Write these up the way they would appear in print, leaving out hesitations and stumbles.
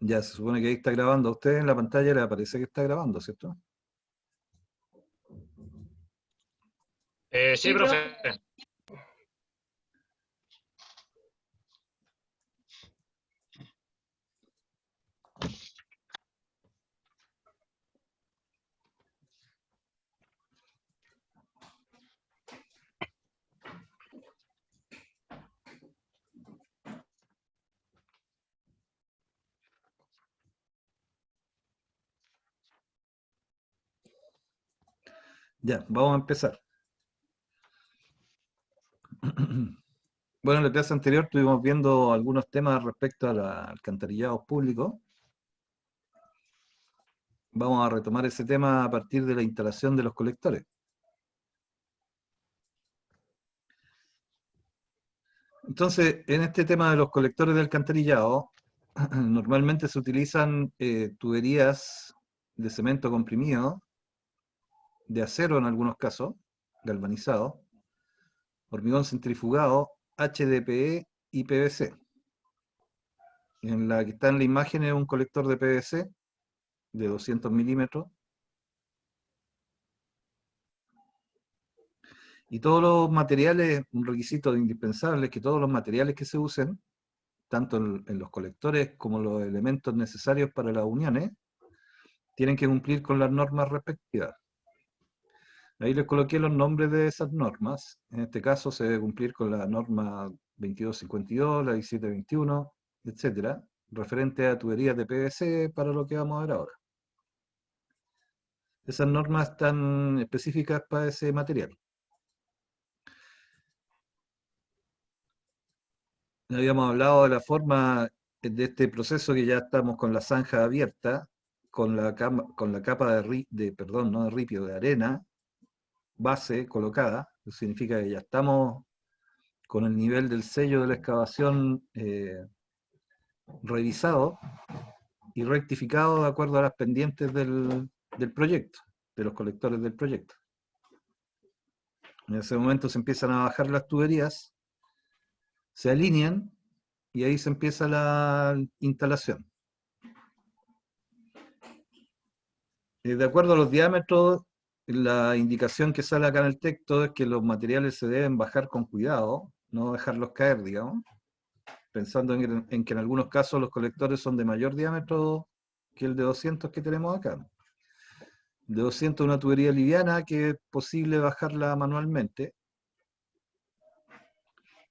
Ya se supone que ahí está grabando. A usted en la pantalla le aparece que está grabando, ¿cierto? Sí, Sí, profe. profe. Ya, vamos a empezar. Bueno, en la clase anterior estuvimos viendo algunos temas respecto al alcantarillado público. Vamos a retomar ese tema a partir de la instalación de los colectores. Entonces, en este tema de los colectores de alcantarillado, normalmente se utilizan tuberías de cemento comprimido, de acero en algunos casos, galvanizado, hormigón centrifugado, HDPE y PVC. En la que está en la imagen es un colector de PVC de 200 milímetros. Y todos los materiales, un requisito indispensable es que todos los materiales que se usen, tanto en los colectores como los elementos necesarios para las uniones, tienen que cumplir con las normas respectivas. Ahí les coloqué los nombres de esas normas. En este caso se debe cumplir con la norma 2252, la 1721, etcétera, referente a tuberías de PVC para lo que vamos a ver ahora. Esas normas están específicas para ese material. Habíamos hablado de la forma de este proceso que ya estamos con la zanja abierta, con la capa perdón, no de ripio, de arena, base colocada. Eso significa que ya estamos con el nivel del sello de la excavación revisado y rectificado de acuerdo a las pendientes del proyecto, de los colectores del proyecto. En ese momento se empiezan a bajar las tuberías, se alinean y ahí se empieza la instalación. De acuerdo a los diámetros, la indicación que sale acá en el texto es que los materiales se deben bajar con cuidado, no dejarlos caer, digamos, pensando en que en algunos casos los colectores son de mayor diámetro que el de 200 que tenemos acá. De 200 una tubería liviana que es posible bajarla manualmente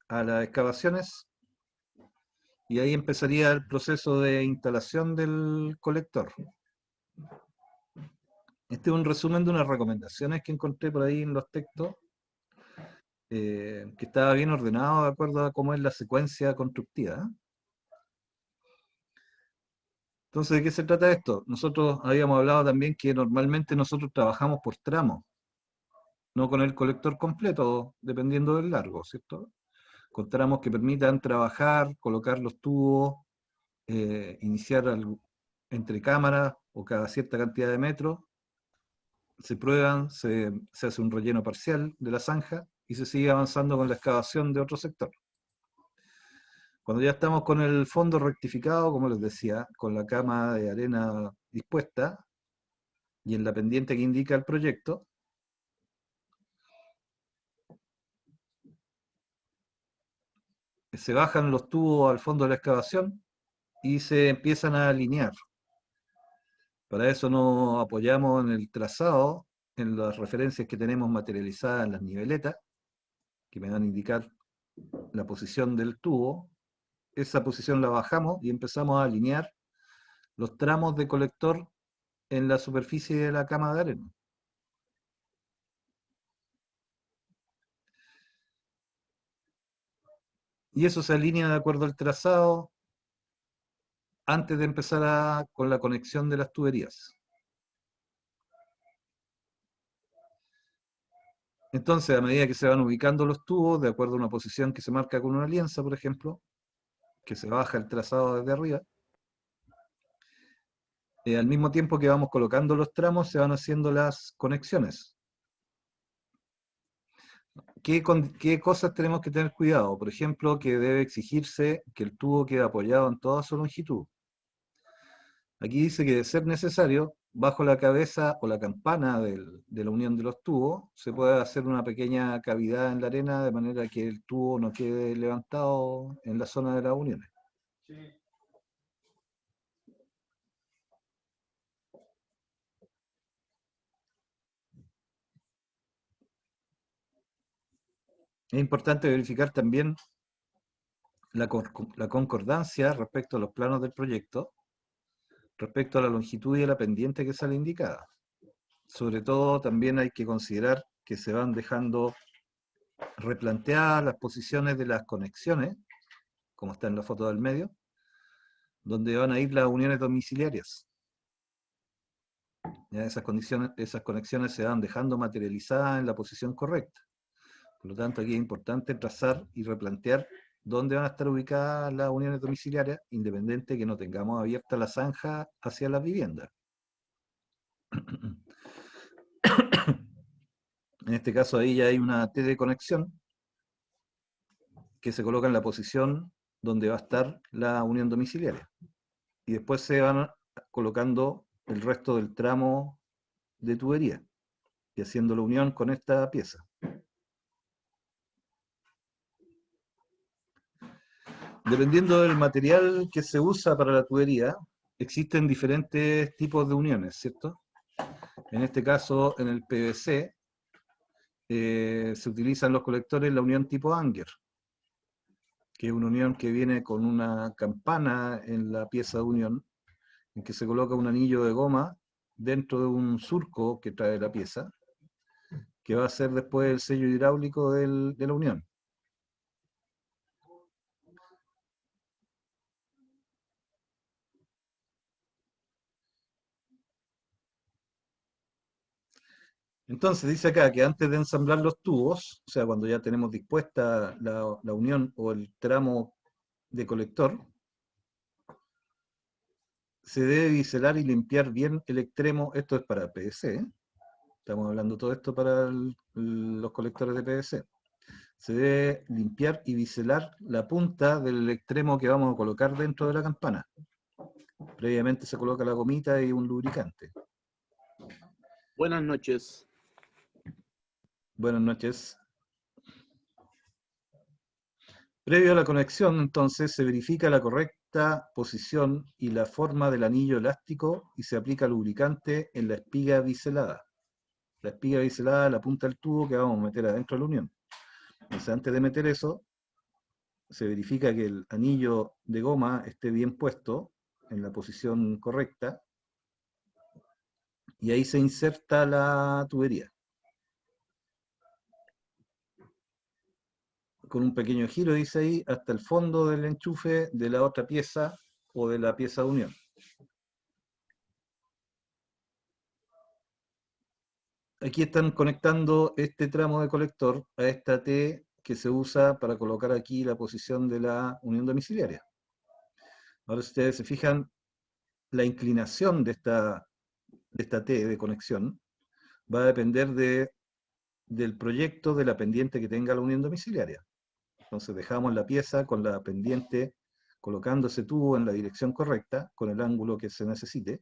a las excavaciones y ahí empezaría el proceso de instalación del colector. Este es un resumen de unas recomendaciones que encontré por ahí en los textos, que estaba bien ordenado de acuerdo a cómo es la secuencia constructiva, ¿eh? Entonces, ¿de qué se trata esto? Nosotros habíamos hablado también que normalmente nosotros trabajamos por tramos, no con el colector completo, dependiendo del largo, ¿cierto? Con tramos que permitan trabajar, colocar los tubos, iniciar entre cámaras o cada cierta cantidad de metros, se prueban, se hace un relleno parcial de la zanja y se sigue avanzando con la excavación de otro sector. Cuando ya estamos con el fondo rectificado, como les decía, con la cama de arena dispuesta y en la pendiente que indica el proyecto, se bajan los tubos al fondo de la excavación y se empiezan a alinear. Para eso nos apoyamos en el trazado, en las referencias que tenemos materializadas en las niveletas, que me van a indicar la posición del tubo. Esa posición la bajamos y empezamos a alinear los tramos de colector en la superficie de la cama de arena. Y eso se alinea de acuerdo al trazado antes de empezar con la conexión de las tuberías. Entonces, a medida que se van ubicando los tubos, de acuerdo a una posición que se marca con una alianza, por ejemplo, que se baja el trazado desde arriba, al mismo tiempo que vamos colocando los tramos, se van haciendo las conexiones. ¿Qué cosas tenemos que tener cuidado? Por ejemplo, que debe exigirse que el tubo quede apoyado en toda su longitud. Aquí dice que de ser necesario, bajo la cabeza o la campana de la unión de los tubos, se puede hacer una pequeña cavidad en la arena de manera que el tubo no quede levantado en la zona de las uniones. Es importante verificar también la concordancia respecto a los planos del proyecto, respecto a la longitud y a la pendiente que sale indicada. Sobre todo también hay que considerar que se van dejando replanteadas las posiciones de las conexiones, como está en la foto del medio, donde van a ir las uniones domiciliarias. Ya esas conexiones se van dejando materializadas en la posición correcta. Por lo tanto, aquí es importante trazar y replantear dónde van a estar ubicadas las uniones domiciliarias, independiente que no tengamos abierta la zanja hacia las viviendas. En este caso ahí ya hay una T de conexión que se coloca en la posición donde va a estar la unión domiciliaria. Y después se van colocando el resto del tramo de tubería y haciendo la unión con esta pieza. Dependiendo del material que se usa para la tubería, existen diferentes tipos de uniones, ¿cierto? En este caso, en el PVC, se utilizan los colectores la unión tipo Anger, que es una unión que viene con una campana en la pieza de unión, en que se coloca un anillo de goma dentro de un surco que trae la pieza, que va a ser después el sello hidráulico de la unión. Entonces dice acá que antes de ensamblar los tubos, o sea, cuando ya tenemos dispuesta la unión o el tramo de colector, se debe biselar y limpiar bien el extremo. Esto es para PVC, ¿eh? Estamos hablando todo esto para los colectores de PVC. Se debe limpiar y biselar la punta del extremo que vamos a colocar dentro de la campana. Previamente se coloca la gomita y un lubricante. Buenas noches. Buenas noches. Previo a la conexión, entonces, se verifica la correcta posición y la forma del anillo elástico y se aplica lubricante en la espiga biselada. La espiga biselada es la punta del tubo que vamos a meter adentro de la unión. Entonces, antes de meter eso, se verifica que el anillo de goma esté bien puesto en la posición correcta y ahí se inserta la tubería. Con un pequeño giro, dice ahí, hasta el fondo del enchufe de la otra pieza o de la pieza de unión. Aquí están conectando este tramo de colector a esta T que se usa para colocar aquí la posición de la unión domiciliaria. Ahora, si ustedes se fijan, la inclinación de esta T de conexión va a depender del proyecto de la pendiente que tenga la unión domiciliaria. Entonces dejamos la pieza con la pendiente colocando ese tubo en la dirección correcta, con el ángulo que se necesite,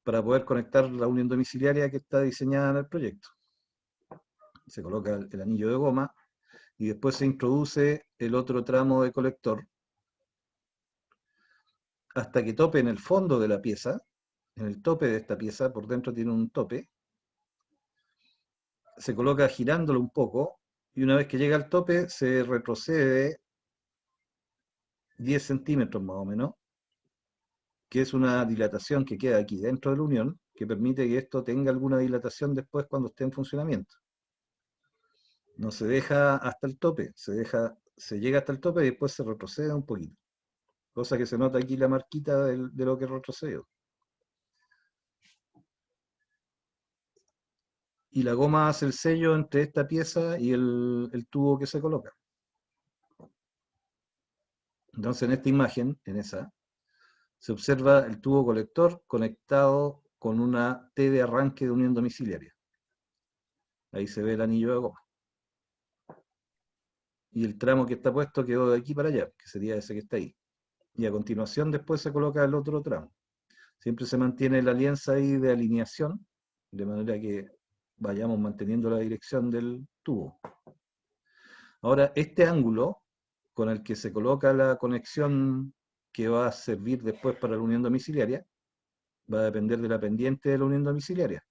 para poder conectar la unión domiciliaria que está diseñada en el proyecto. Se coloca el anillo de goma y después se introduce el otro tramo de colector hasta que tope en el fondo de la pieza. En el tope de esta pieza, por dentro tiene un tope, se coloca girándolo un poco y una vez que llega al tope se retrocede 10 centímetros más o menos, que es una dilatación que queda aquí dentro de la unión, que permite que esto tenga alguna dilatación después cuando esté en funcionamiento. No se deja hasta el tope, se llega hasta el tope y después se retrocede un poquito. Cosa que se nota aquí la marquita de lo que retrocedió. Y la goma hace el sello entre esta pieza y el tubo que se coloca. Entonces en esta imagen, en esa, se observa el tubo colector conectado con una T de arranque de unión domiciliaria. Ahí se ve el anillo de goma. Y el tramo que está puesto quedó de aquí para allá, que sería ese que está ahí. y a continuación después se coloca el otro tramo. Siempre se mantiene la alianza ahí de alineación, de manera que vayamos manteniendo la dirección del tubo. Ahora, este ángulo con el que se coloca la conexión que va a servir después para la unión domiciliaria, va a depender de la pendiente de la unión domiciliaria.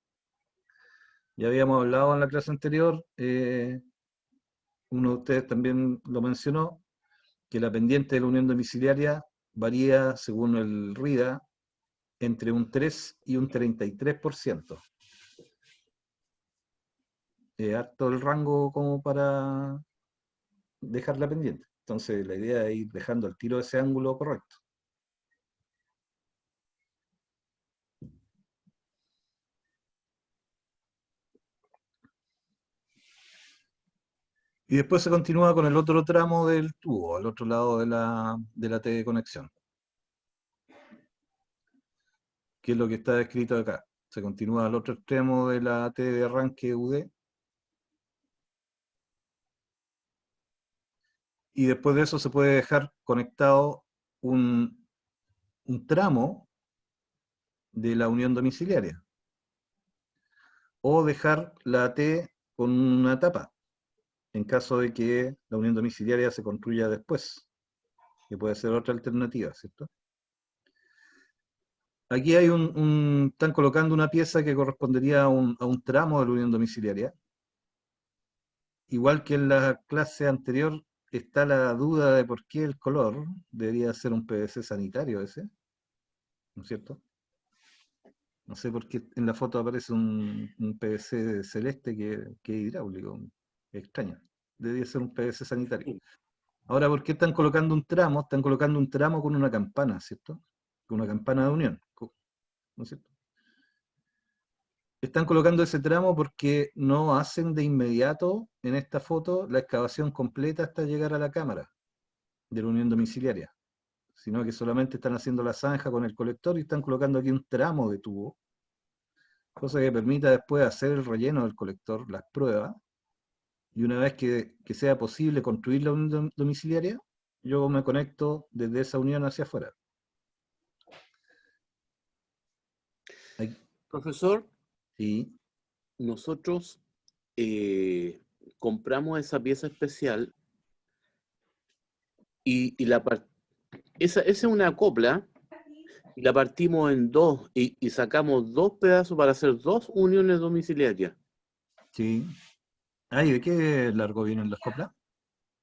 Ya habíamos hablado en la clase anterior, uno de ustedes también lo mencionó, que la pendiente de la unión domiciliaria varía, según el RIDA, entre un 3 y un 33%. Harto el rango como para dejarla pendiente. Entonces la idea es ir dejando al tiro ese ángulo correcto. Y después se continúa con el otro tramo del tubo, al otro lado de la T de conexión. Que es lo que está escrito acá. Se continúa al otro extremo de la T de arranque UD. Y después de eso se puede dejar conectado un tramo de la unión domiciliaria. O dejar la T con una tapa, en caso de que la unión domiciliaria se construya después, que puede ser otra alternativa, ¿cierto? Aquí hay están colocando una pieza que correspondería a un tramo de la unión domiciliaria. Igual que en la clase anterior, está la duda de por qué el color debería ser un PVC sanitario ese, ¿no es cierto? No sé por qué en la foto aparece un PVC celeste que es hidráulico, extraño. Debería ser un PVC sanitario. Ahora, ¿por qué están colocando un tramo? Están colocando un tramo con una campana, ¿cierto? Con una campana de unión, ¿no es cierto? Están colocando ese tramo porque no hacen de inmediato en esta foto la excavación completa hasta llegar a la cámara de la unión domiciliaria, sino que solamente están haciendo la zanja con el colector y están colocando aquí un tramo de tubo, cosa que permita después hacer el relleno del colector, las pruebas, y una vez que sea posible construir la unión domiciliaria, yo me conecto desde esa unión hacia afuera. Ahí, Profesor, sí, nosotros compramos esa pieza especial y esa es una copla y la partimos en dos y sacamos dos pedazos para hacer dos uniones domiciliarias. sí. Ay, ¿de qué largo vienen las coplas?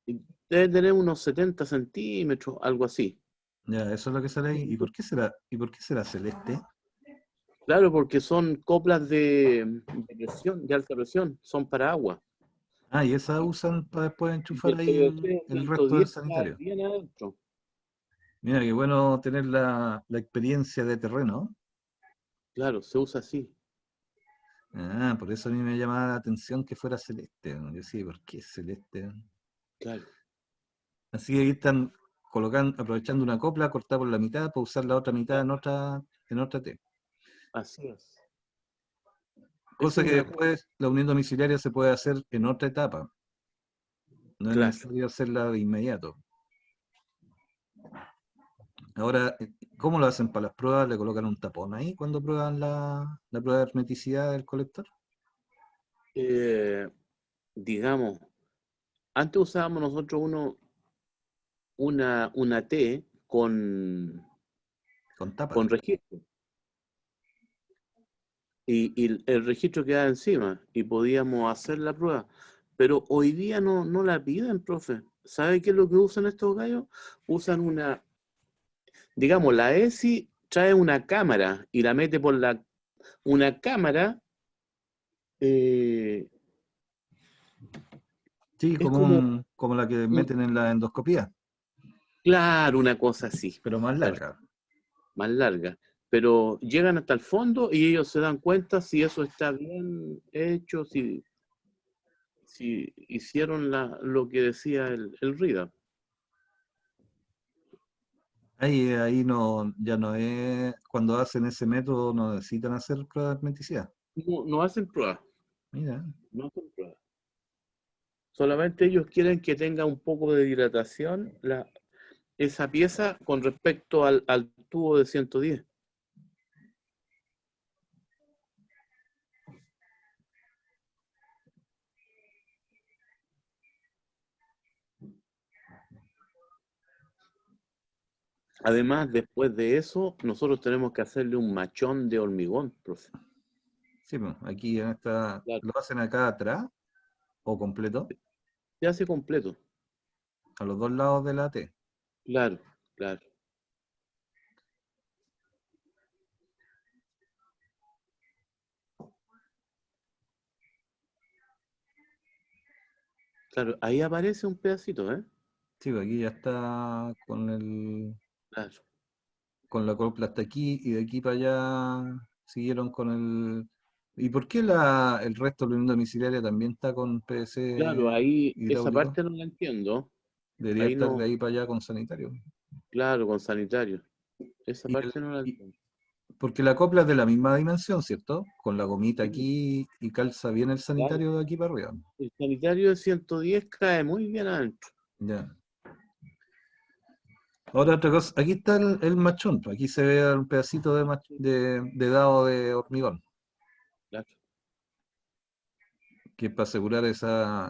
Y debe tener unos 70 centímetros, algo así. Ya, eso es lo que sale ahí. ¿Y por qué será celeste? Claro, porque son coplas de presión, de alta presión, son para agua. Ah, y esas usan para después Y enchufar el ahí PVC el resto 110 del va sanitario. bien adentro. Mira, qué bueno tener la experiencia de terreno. Claro, se usa así. Ah, por eso a mí me llamaba la atención que fuera celeste. Yo decía, ¿por qué es celeste? Claro, Así que ahí están colocando, aprovechando una copla cortada por la mitad para usar la otra mitad en otra T. así es. Es Cosa que una... después la unión domiciliaria se puede hacer en otra etapa. No es Claro. necesario hacerla de inmediato. Ahora, ¿cómo lo hacen para las pruebas? ¿Le colocan un tapón ahí cuando prueban la prueba de hermeticidad del colector? Eh, digamos, antes usábamos nosotros una T Con tapa. con registro. Y el registro quedaba encima y podíamos hacer la prueba. Pero hoy día no la piden, profe. ¿Sabe qué es lo que usan estos gallos? Usan digamos, la ESI trae una cámara y la mete por una cámara, eh, Sí, es como, como la que un- meten en la endoscopía, claro, una cosa así, pero más larga. más larga. Pero llegan hasta el fondo y ellos se dan cuenta si eso está bien hecho, si hicieron lo que decía el RIDA. Ahí no, ya no es, cuando hacen ese método no necesitan hacer prueba de hermeticidad. No hacen pruebas, Mira, no hacen pruebas. Solamente ellos quieren que tenga un poco de dilatación esa pieza con respecto al tubo de 110. Además, después de eso, nosotros tenemos que hacerle un machón de hormigón, profe. Sí, pues, aquí en esta, Claro. ¿lo hacen acá atrás o completo? Se hace completo. A los dos lados de la T. Claro, claro. Claro, ahí aparece un pedacito, ¿eh? Sí, pues aquí ya está Claro. con la copla hasta aquí y de aquí para allá siguieron con el... ¿Y por qué el resto de la unión domiciliaria también está con Claro, PVC ahí esa hidráulico? parte no la entiendo. Debería Ahí estar no, de ahí para allá con sanitario. claro, con sanitario. Esa Y, el, parte no la y- entiendo. porque la copla es de la misma dimensión, ¿cierto? Con la gomita Sí, aquí y calza bien el claro. sanitario de aquí para arriba. El sanitario de 110 cae muy bien adentro. Ya. Ahora otra cosa, aquí está el machón, pues, aquí se ve un pedacito de dado de hormigón, Claro, que es para asegurar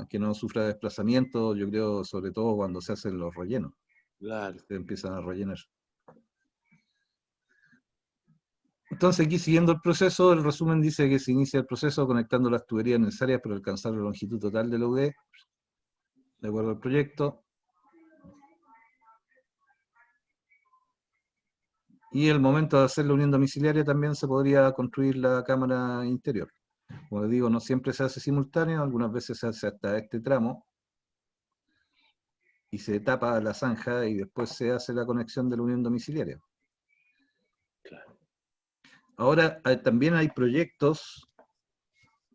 que no sufra desplazamiento, yo creo, sobre todo cuando se hacen los rellenos, claro. se empiezan a rellenar. Entonces aquí siguiendo el proceso, el resumen dice que se inicia el proceso conectando las tuberías necesarias para alcanzar la longitud total de la UD, de acuerdo al proyecto, y el momento de hacer la unión domiciliaria también se podría construir la cámara interior. Como les digo, no siempre se hace simultáneo, algunas veces se hace hasta este tramo, y se tapa la zanja y después se hace la conexión de la unión domiciliaria. Claro. Ahora, también hay proyectos,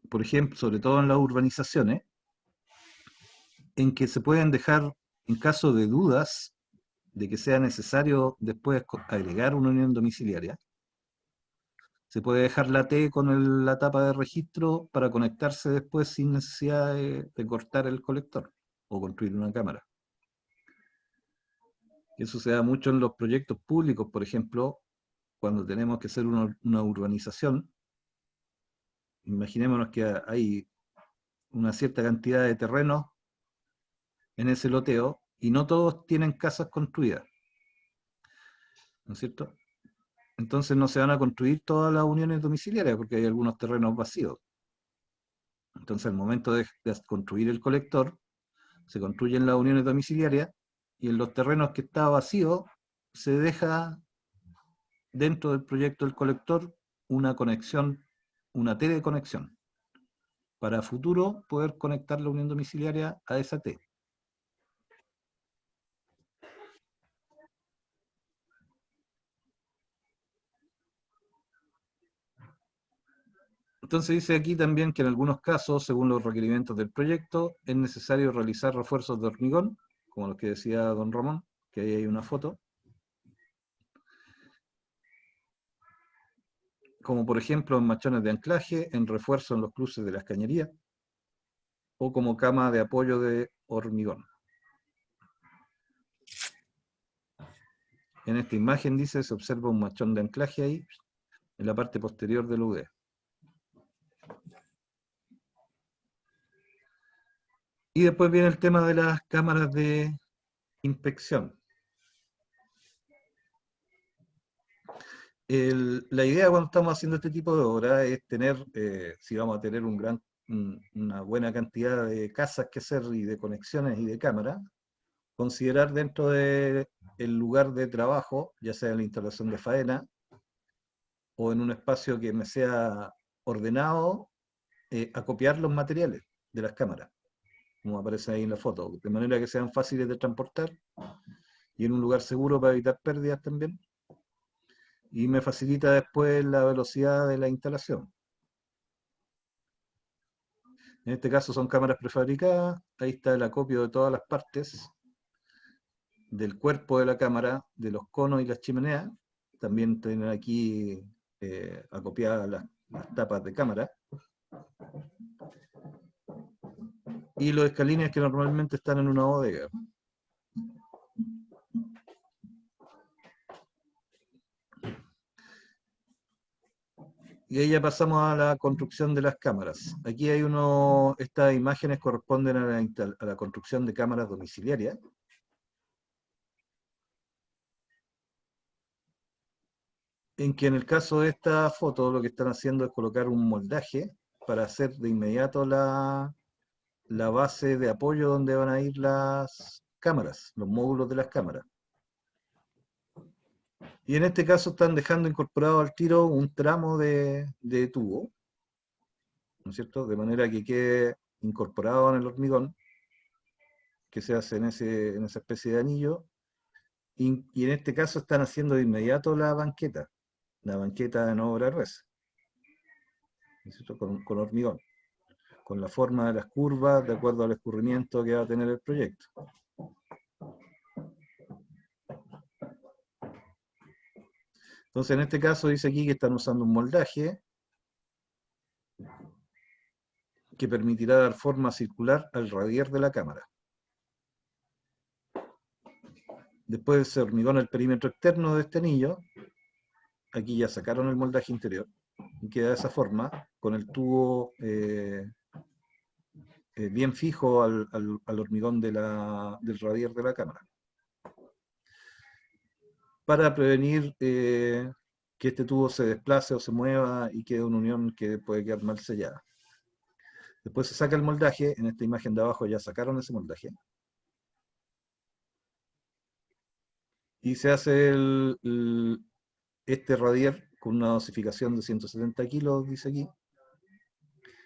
por ejemplo, sobre todo en las urbanizaciones, en que se pueden dejar, en caso de dudas de que sea necesario después agregar una unión domiciliaria, se puede dejar la T con la tapa de registro para conectarse después sin necesidad de cortar el colector o construir una cámara. Eso se da mucho en los proyectos públicos, por ejemplo, cuando tenemos que hacer una urbanización. Imaginémonos que hay una cierta cantidad de terrenos en ese loteo y no todos tienen casas construidas, ¿no es cierto? Entonces no se van a construir todas las uniones domiciliarias porque hay algunos terrenos vacíos. Entonces al momento de construir el colector, se construyen las uniones domiciliarias y en los terrenos que está vacío se deja dentro del proyecto del colector una conexión, una T de conexión, para futuro poder conectar la unión domiciliaria a esa T. Entonces dice aquí también que en algunos casos, según los requerimientos del proyecto, es necesario realizar refuerzos de hormigón, como los que decía don Ramón, que ahí hay una foto, como por ejemplo en machones de anclaje, en refuerzo en los cruces de las cañerías, o como cama de apoyo de hormigón. En esta imagen dice, se observa un machón de anclaje ahí, en la parte posterior del UD. Y después viene el tema de las cámaras de inspección. La idea cuando estamos haciendo este tipo de obras es tener, si vamos a tener una buena cantidad de casas que hacer y de conexiones y de cámaras, considerar dentro del lugar de trabajo, ya sea en la instalación de faena o en un espacio que me sea ordenado, acopiar los materiales de las cámaras, como aparece ahí en la foto, de manera que sean fáciles de transportar y en un lugar seguro para evitar pérdidas también. Y me facilita después la velocidad de la instalación. En este caso son cámaras prefabricadas, ahí está el acopio de todas las partes, del cuerpo de la cámara, de los conos y las chimeneas. También tienen aquí acopiadas las tapas de cámara. Y los escalines que normalmente están en una bodega. Y ahí ya pasamos a la construcción de las cámaras. Aquí hay estas imágenes corresponden a la construcción de cámaras domiciliarias. En que en el caso de esta foto lo que están haciendo es colocar un moldaje para hacer de inmediato la base de apoyo donde van a ir las cámaras, los módulos de las cámaras. Y en este caso están dejando incorporado al tiro un tramo de tubo, ¿no es cierto? De manera que quede incorporado en el hormigón, que se hace en esa especie de anillo, y en este caso están haciendo de inmediato la banqueta en obra res, ¿no es cierto? Con hormigón, con la forma de las curvas, de acuerdo al escurrimiento que va a tener el proyecto. Entonces, en este caso dice aquí que están usando un moldaje que permitirá dar forma circular al radier de la cámara. Después se hormigona el perímetro externo de este anillo. Aquí ya sacaron el moldaje interior. Y queda de esa forma, con el tubo bien fijo al hormigón del radier de la cámara. Para prevenir que este tubo se desplace o se mueva y quede una unión que puede quedar mal sellada. Después se saca el moldaje. En esta imagen de abajo ya sacaron ese moldaje. Y se hace este radier con una dosificación de 170 kilos, dice aquí,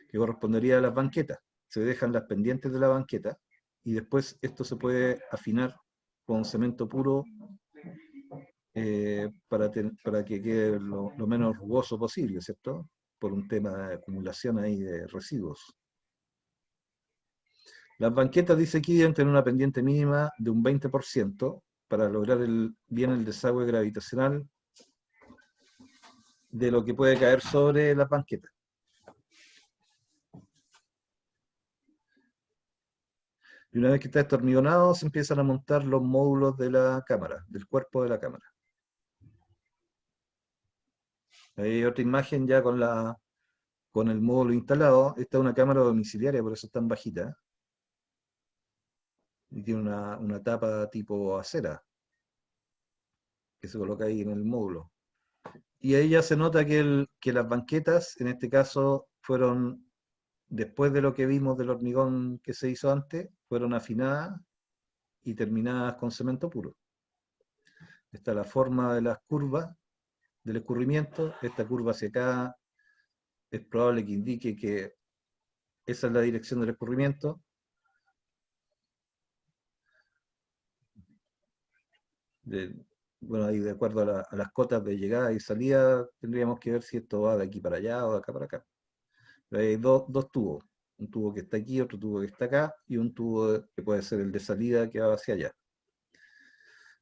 que correspondería a las banquetas. Se dejan las pendientes de la banqueta y después esto se puede afinar con cemento puro para que quede lo menos rugoso posible, ¿cierto? Por un tema de acumulación ahí de residuos. Las banquetas, dice aquí, deben tener una pendiente mínima de un 20% para lograr bien el desagüe gravitacional de lo que puede caer sobre las banquetas. Y una vez que está esto hormigonado, se empiezan a montar los módulos de la cámara, del cuerpo de la cámara. Ahí hay otra imagen ya con el módulo instalado. Esta es una cámara domiciliaria, por eso es tan bajita. Y tiene una tapa tipo acera, que se coloca ahí en el módulo. Y ahí ya se nota que las banquetas, en este caso, fueron, después de lo que vimos del hormigón que se hizo antes, fueron afinadas y terminadas con cemento puro. Esta es la forma de las curvas del escurrimiento. Esta curva hacia acá es probable que indique que esa es la dirección del escurrimiento. Bueno, ahí de acuerdo a las cotas de llegada y salida, tendríamos que ver si esto va de aquí para allá o de acá para acá. Pero hay dos tubos. Un tubo que está aquí, otro tubo que está acá, y un tubo que puede ser el de salida que va hacia allá.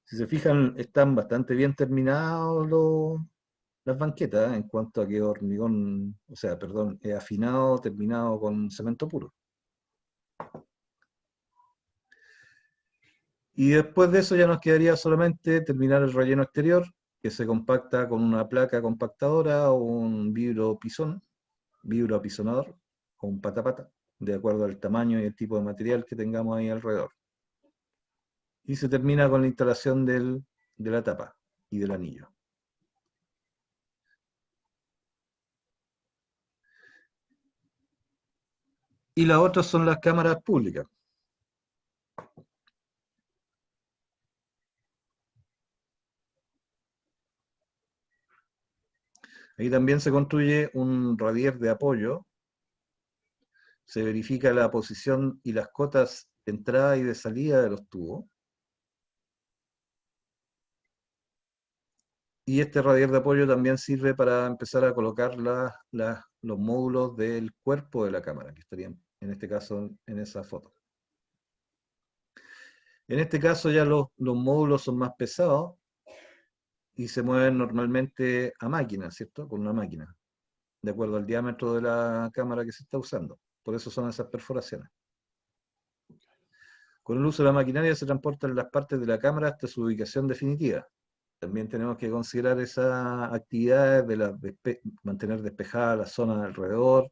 Si se fijan, están bastante bien terminados las banquetas en cuanto a que hormigón, o sea, perdón, afinado, terminado con cemento puro. Y después de eso ya nos quedaría solamente terminar el relleno exterior, que se compacta con una placa compactadora o un vibro apisonador o un patapata, de acuerdo al tamaño y el tipo de material que tengamos ahí alrededor. Y se termina con la instalación de la tapa y del anillo. Y las otras son las cámaras públicas. Ahí también se construye un radier de apoyo, se verifica la posición y las cotas de entrada y de salida de los tubos. Y este radier de apoyo también sirve para empezar a colocar los módulos del cuerpo de la cámara, que estarían en este caso en esa foto. En este caso ya los módulos son más pesados y se mueven normalmente a máquina, ¿cierto? Con una máquina, de acuerdo al diámetro de la cámara que se está usando. Por eso son esas perforaciones. Con el uso de la maquinaria se transportan las partes de la cámara hasta su ubicación definitiva. También tenemos que considerar esas actividades de mantener despejada la zona alrededor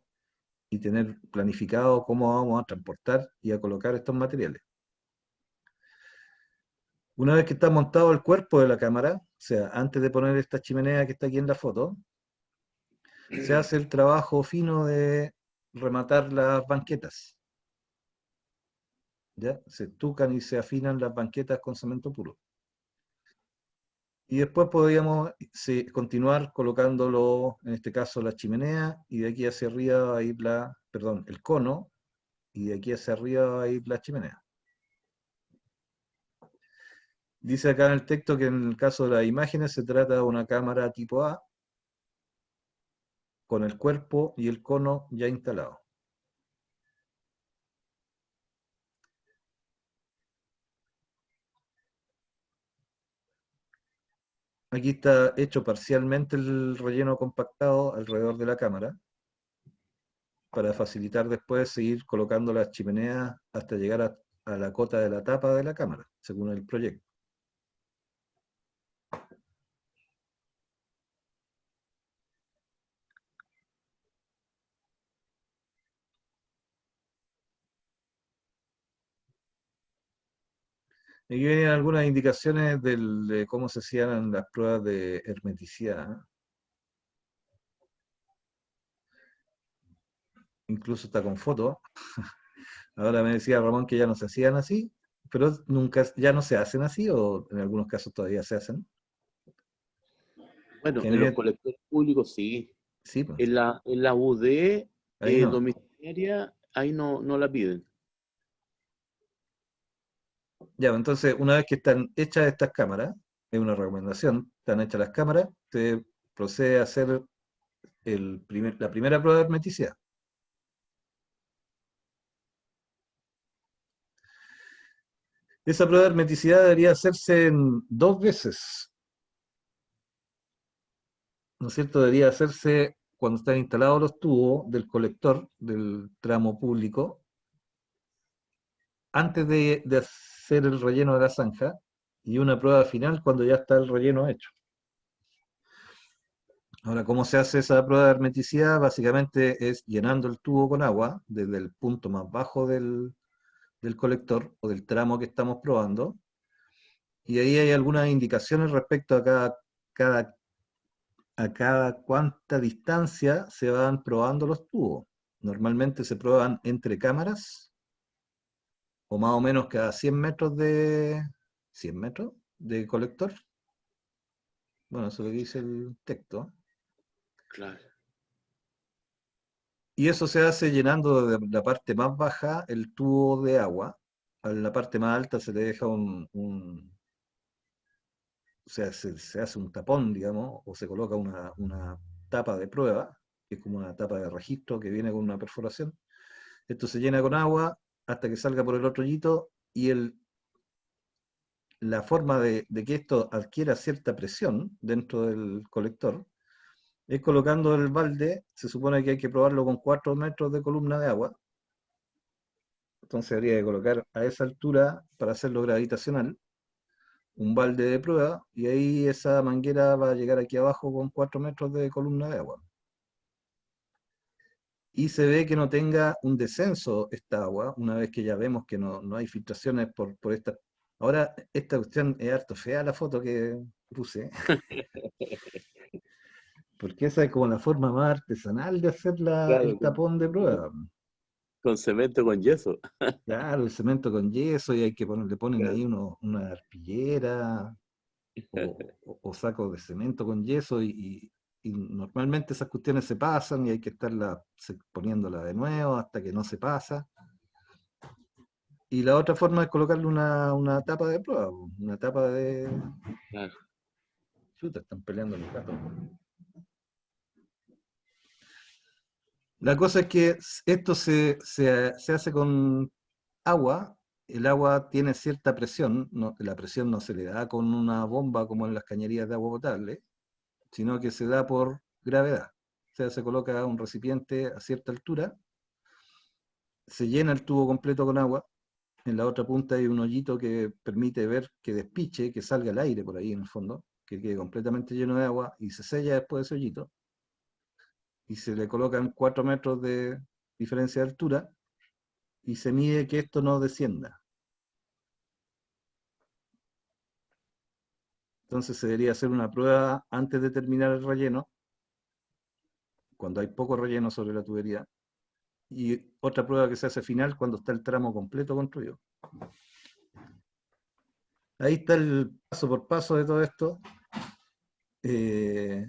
y tener planificado cómo vamos a transportar y a colocar estos materiales. Una vez que está montado el cuerpo de la cámara, o sea, antes de poner esta chimenea que está aquí en la foto, se hace el trabajo fino de rematar las banquetas. ¿Ya? Se estucan y se afinan las banquetas con cemento puro. Y después podríamos continuar colocándolo, en este caso la chimenea, y de aquí hacia arriba va a ir el cono, y de aquí hacia arriba va a ir la chimenea. Dice acá en el texto que en el caso de las imágenes se trata de una cámara tipo A, con el cuerpo y el cono ya instalado. Aquí está hecho parcialmente el relleno compactado alrededor de la cámara, para facilitar después seguir colocando las chimeneas hasta llegar a la cota de la tapa de la cámara, según el proyecto. Aquí vienen algunas indicaciones de cómo se hacían las pruebas de hermeticidad. Incluso está con foto. Ahora me decía Ramón que ya no se hacían así, pero nunca, ya no se hacen así, o en algunos casos todavía se hacen. Bueno, Que en los miren, colectores públicos sí. sí, pues, En la UD ahí no. domiciliaria, ahí no la piden. Ya, pues, entonces, una vez que están hechas estas cámaras, es una recomendación, están hechas las cámaras, se procede a hacer la primera prueba de hermeticidad. Esa prueba de hermeticidad debería hacerse en 2 veces, ¿no es cierto? Debería hacerse cuando están instalados los tubos del colector del tramo público, antes de hacer el relleno de la zanja, y una prueba final cuando ya está el relleno hecho. Ahora, ¿cómo se hace esa prueba de hermeticidad? Básicamente es llenando el tubo con agua desde el punto más bajo del colector o del tramo que estamos probando, y ahí hay algunas indicaciones respecto a cada, a cada cuánta distancia se van probando los tubos. Normalmente se prueban entre cámaras, o más o menos cada 100 metros de colector. Bueno, eso es lo que dice el texto. Claro. Y eso se hace llenando de la parte más baja el tubo de agua. A la parte más alta se le deja o sea, se hace un tapón, digamos, o se coloca una tapa de prueba, que es como una tapa de registro que viene con una perforación. Esto se llena con agua hasta que salga por el otro hoyito, y la forma de que esto adquiera cierta presión dentro del colector es colocando el balde. Se supone que hay que probarlo con 4 metros de columna de agua. Entonces habría que colocar a esa altura, para hacerlo gravitacional, un balde de prueba, y ahí esa manguera va a llegar aquí abajo con 4 metros de columna de agua. Y se ve que no tenga un descenso esta agua, una vez que ya vemos que no hay filtraciones por esta. Ahora, esta cuestión es harto fea la foto que puse, porque esa es como la forma más artesanal de hacer Claro, el tapón de prueba. con cemento, con yeso. Claro, el cemento con yeso, y hay que le ponen ahí Claro. una arpillera o sacos de cemento con yeso, y normalmente esas cuestiones se pasan y hay que estarla poniéndola de nuevo hasta que no se pasa. Y la otra forma es colocarle una tapa de prueba, una tapa de. Claro. Chuta, están peleando los gatos. La cosa es que esto se hace con agua. El agua tiene cierta presión, la presión no se le da con una bomba como en las cañerías de agua potable, sino que se da por gravedad. O sea, se coloca un recipiente a cierta altura, se llena el tubo completo con agua, en la otra punta hay un hoyito que permite ver que despiche, que salga el aire por ahí en el fondo, que quede completamente lleno de agua, y se sella después de ese hoyito, y se le colocan 4 metros de diferencia de altura, y se mide que esto no descienda. Entonces se debería hacer una prueba antes de terminar el relleno, cuando hay poco relleno sobre la tubería, y otra prueba que se hace final cuando está el tramo completo construido. Ahí está el paso por paso de todo esto. Y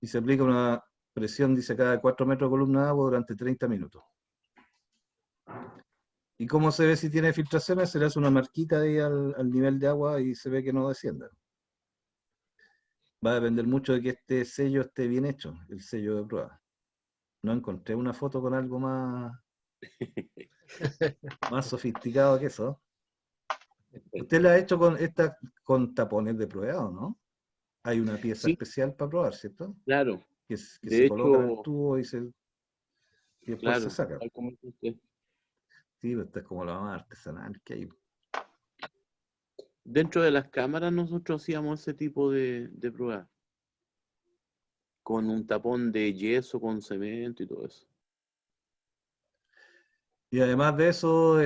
se aplica una presión, dice, cada 4 metros de columna de agua durante 30 minutos. ¿Y cómo se ve si tiene filtraciones? Se le hace una marquita ahí al nivel de agua y se ve que no descienda. Va a depender mucho de que este sello esté bien hecho, el sello de prueba. No encontré una foto con algo más sofisticado que eso. ¿Usted la ha hecho con tapones de prueba o no? Hay una pieza Sí, especial para probar, ¿cierto? claro. Que se De coloca en el hecho, tubo y después se claro, saca. tal como dice usted. Sí, pero esta es como la más artesanal que hay. Dentro de las cámaras nosotros hacíamos ese tipo de pruebas, con un tapón de yeso, con cemento y todo eso. Y además de eso,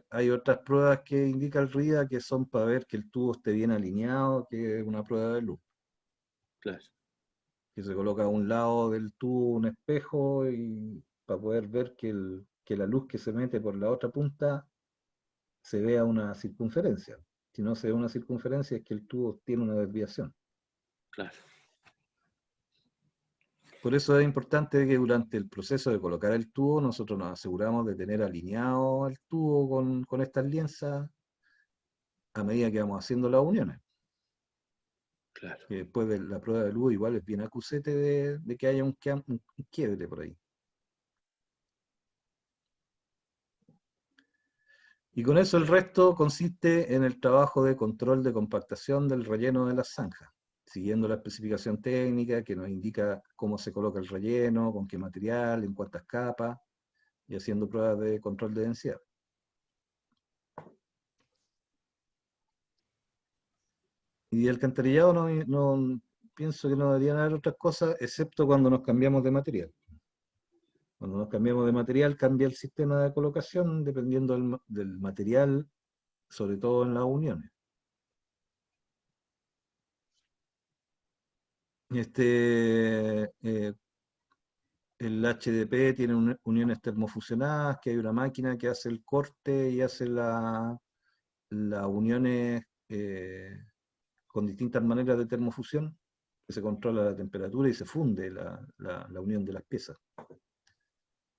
hay otras pruebas que indica el RIA que son para ver que el tubo esté bien alineado, que es una prueba de luz, Claro, que se coloca a un lado del tubo un espejo y para poder ver que la luz que se mete por la otra punta se vea una circunferencia. Si no se ve una circunferencia es que el tubo tiene una desviación. claro. Por eso es importante que durante el proceso de colocar el tubo nosotros nos aseguramos de tener alineado el tubo con estas lienzas a medida que vamos haciendo las uniones. Claro. Que después de la prueba de luz igual es bien acusete de que haya un quiebre por ahí. Y con eso el resto consiste en el trabajo de control de compactación del relleno de las zanjas, siguiendo la especificación técnica que nos indica cómo se coloca el relleno, con qué material, en cuántas capas, y haciendo pruebas de control de densidad. Y el alcantarillado pienso que no deberían haber otras cosas, excepto cuando nos cambiamos de material. Cuando nos cambiamos de material, cambia el sistema de colocación dependiendo del material, sobre todo en las uniones. El HDP tiene uniones termofusionadas, que hay una máquina que hace el corte y hace las uniones con distintas maneras de termofusión, que se controla la temperatura y se funde la unión de las piezas.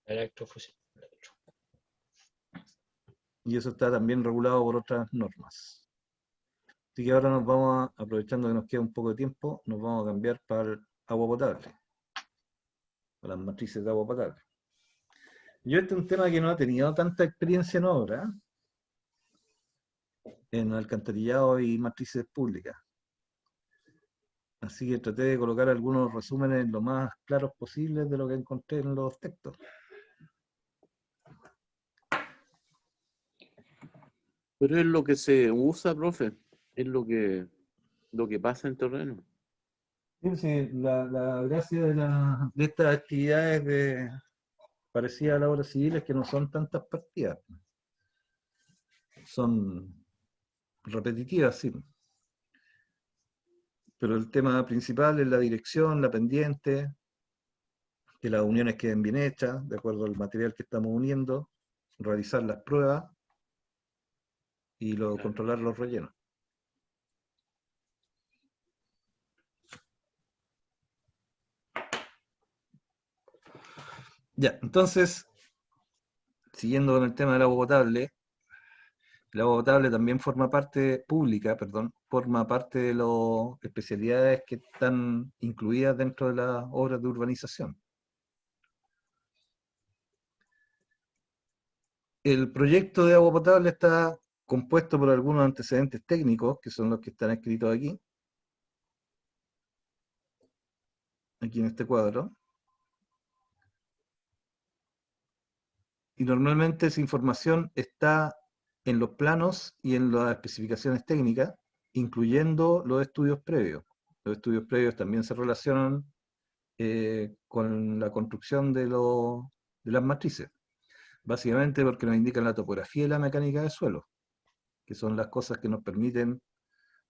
Electrofusión. Y eso está también regulado por otras normas. Así que ahora nos vamos aprovechando que nos queda un poco de tiempo, nos vamos a cambiar para el agua potable, para las matrices de agua potable. Yo este es un tema que no he tenido tanta experiencia en obra, en alcantarillado y matrices públicas. Así que traté de colocar algunos resúmenes lo más claros posibles de lo que encontré en los textos. Pero es lo que se usa, profe. Es lo que pasa en terreno. Sí, la gracia de estas actividades parecidas a la obra civil es que no son tantas partidas. Son repetitivas, sí. Pero el tema principal es la dirección, la pendiente, que las uniones queden bien hechas, de acuerdo al material que estamos uniendo, realizar las pruebas y Claro. controlar los rellenos. Ya, entonces, siguiendo con el tema del agua potable, el agua potable también forma parte, pública, perdón, forma parte de las especialidades que están incluidas dentro de las obras de urbanización. El proyecto de agua potable está compuesto por algunos antecedentes técnicos, que son los que están escritos aquí en este cuadro. Y normalmente esa información está en los planos y en las especificaciones técnicas, incluyendo los estudios previos. Los estudios previos también se relacionan con la construcción de las matrices. Básicamente porque nos indican la topografía y la mecánica de suelo, que son las cosas que nos permiten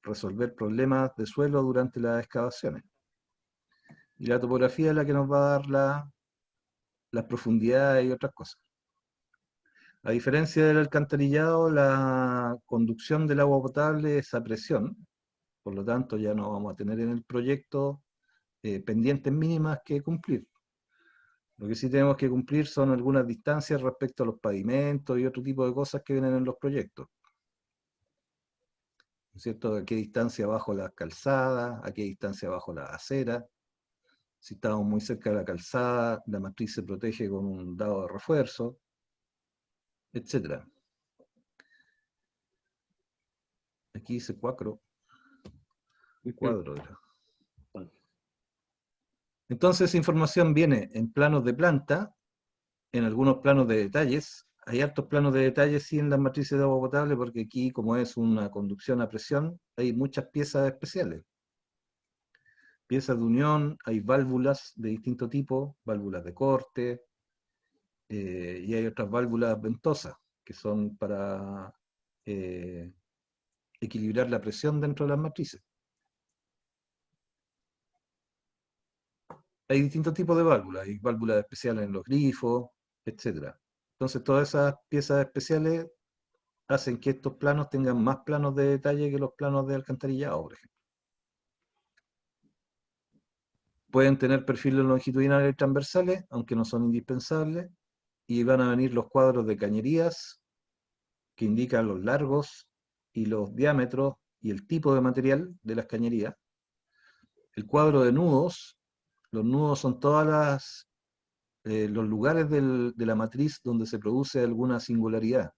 resolver problemas de suelo durante las excavaciones. Y la topografía es la que nos va a dar las profundidades y otras cosas. A diferencia del alcantarillado, la conducción del agua potable es a presión, por lo tanto ya no vamos a tener en el proyecto pendientes mínimas que cumplir. Lo que sí tenemos que cumplir son algunas distancias respecto a los pavimentos y otro tipo de cosas que vienen en los proyectos. ¿No es cierto? ¿A qué distancia bajo las calzadas? ¿A qué distancia bajo la acera? Si estamos muy cerca de la calzada, la matriz se protege con un dado de refuerzo, etc. Aquí dice cuadro. Era. Entonces esa información viene en planos de planta, en algunos planos de detalles. Hay hartos planos de detalles sí en las matrices de agua potable, porque aquí, como es una conducción a presión, hay muchas piezas especiales. Piezas de unión, hay válvulas de distinto tipo, válvulas de corte, y hay otras válvulas ventosas, que son para equilibrar la presión dentro de las matrices. Hay distintos tipos de válvulas, hay válvulas especiales en los grifos, etc. Entonces todas esas piezas especiales hacen que estos planos tengan más planos de detalle que los planos de alcantarillado, por ejemplo. Pueden tener perfiles longitudinales y transversales, aunque no son indispensables, y van a venir los cuadros de cañerías, que indican los largos y los diámetros y el tipo de material de las cañerías. El cuadro de nudos, los nudos son todas los lugares de la matriz donde se produce alguna singularidad.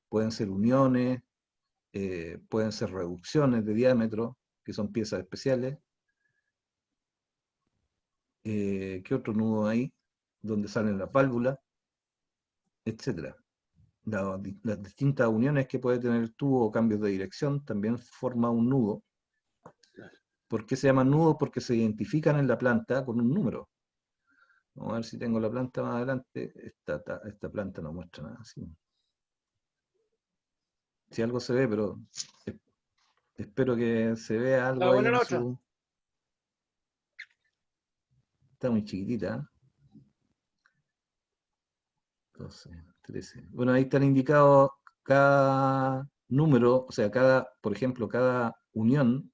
Pueden ser uniones, pueden ser reducciones de diámetro, que son piezas especiales. ¿Qué otro nudo hay? Donde salen las válvulas, etcétera. Las distintas uniones que puede tener el tubo o cambios de dirección también forma un nudo. ¿Por qué se llaman nudos? Porque se identifican en la planta con un número. Vamos a ver si tengo la planta más adelante. Esta planta no muestra nada así. Si algo se ve, pero espero que se vea algo ahí en su... Está muy chiquitita. 12, 13. Bueno, ahí están indicados cada número, o sea, por ejemplo, cada unión.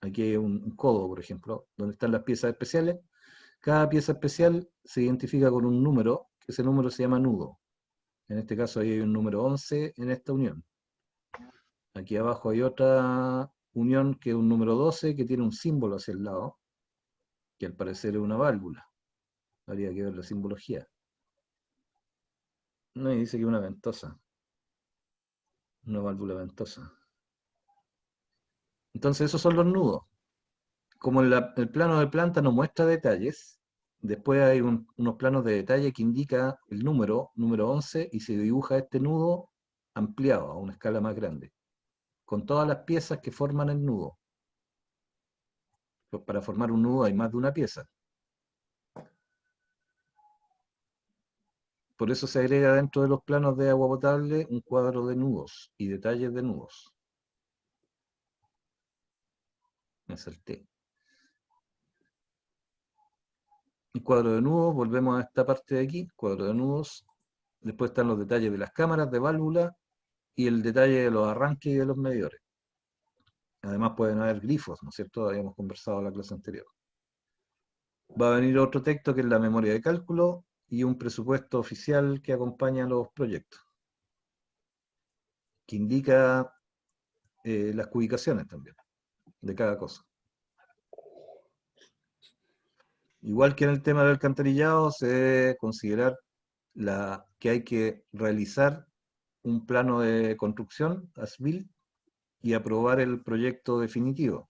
Aquí hay un codo, por ejemplo, donde están las piezas especiales. Cada pieza especial se identifica con un número, que ese número se llama nudo. En este caso ahí hay un número 11 en esta unión. Aquí abajo hay otra unión que es un número 12 que tiene un símbolo hacia el lado, que al parecer es una válvula. Habría que ver la simbología. No, y dice que es una ventosa. Una válvula ventosa. Entonces esos son los nudos. Como el plano de planta no muestra detalles, después hay unos planos de detalle que indica el número 11, y se dibuja este nudo ampliado a una escala más grande, con todas las piezas que forman el nudo. Pues para formar un nudo hay más de una pieza. Por eso se agrega dentro de los planos de agua potable un cuadro de nudos y detalles de nudos. Me salté. El cuadro de nudos, volvemos a esta parte de aquí, cuadro de nudos. Después están los detalles de las cámaras de válvula y el detalle de los arranques y de los medidores. Además pueden haber grifos, ¿no es cierto? Habíamos conversado en la clase anterior. Va a venir otro texto que es la memoria de cálculo y un presupuesto oficial que acompaña los proyectos, que indica las cubicaciones también de cada cosa. Igual que en el tema del alcantarillado, se debe considerar que hay que realizar un plano de construcción, as-built, y aprobar el proyecto definitivo,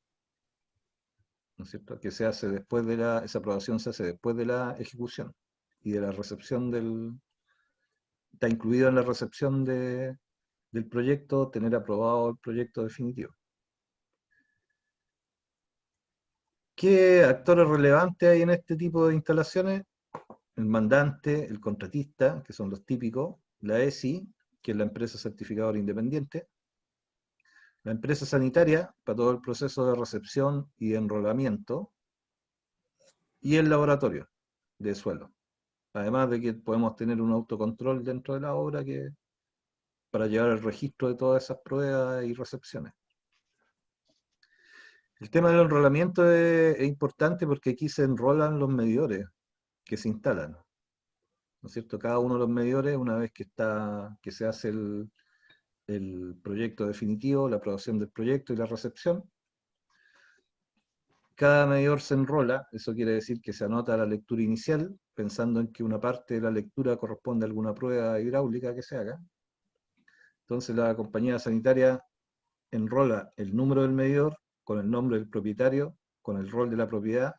¿no es cierto? Que se hace después esa aprobación se hace después de la ejecución y de la recepción está incluido en la recepción del proyecto, tener aprobado el proyecto definitivo. ¿Qué actores relevantes hay en este tipo de instalaciones? El mandante, el contratista, que son los típicos, la ESI, que es la empresa certificadora independiente, la empresa sanitaria, para todo el proceso de recepción y de enrolamiento, y el laboratorio de suelo. Además de que podemos tener un autocontrol dentro de la obra para llevar el registro de todas esas pruebas y recepciones. El tema del enrolamiento es importante porque aquí se enrolan los medidores que se instalan, ¿no es cierto? Cada uno de los medidores, una vez que se hace el proyecto definitivo, la aprobación del proyecto y la recepción, cada medidor se enrola, eso quiere decir que se anota la lectura inicial, pensando en que una parte de la lectura corresponde a alguna prueba hidráulica que se haga. Entonces la compañía sanitaria enrola el número del medidor con el nombre del propietario, con el rol de la propiedad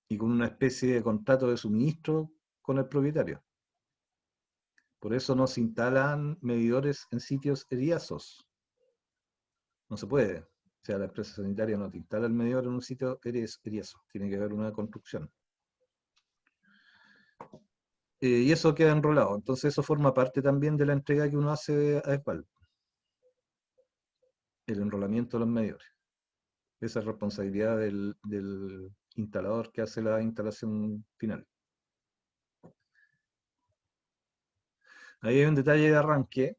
y con una especie de contrato de suministro con el propietario. Por eso no se instalan medidores en sitios eriazos. No se puede. O sea, la empresa sanitaria no te instala el medidor en un sitio eriazo. Tiene que haber una construcción. Y eso queda enrolado. Entonces eso forma parte también de la entrega que uno hace a ESPAL. El enrolamiento de los medidores. Esa es responsabilidad del instalador que hace la instalación final. Ahí hay un detalle de arranque.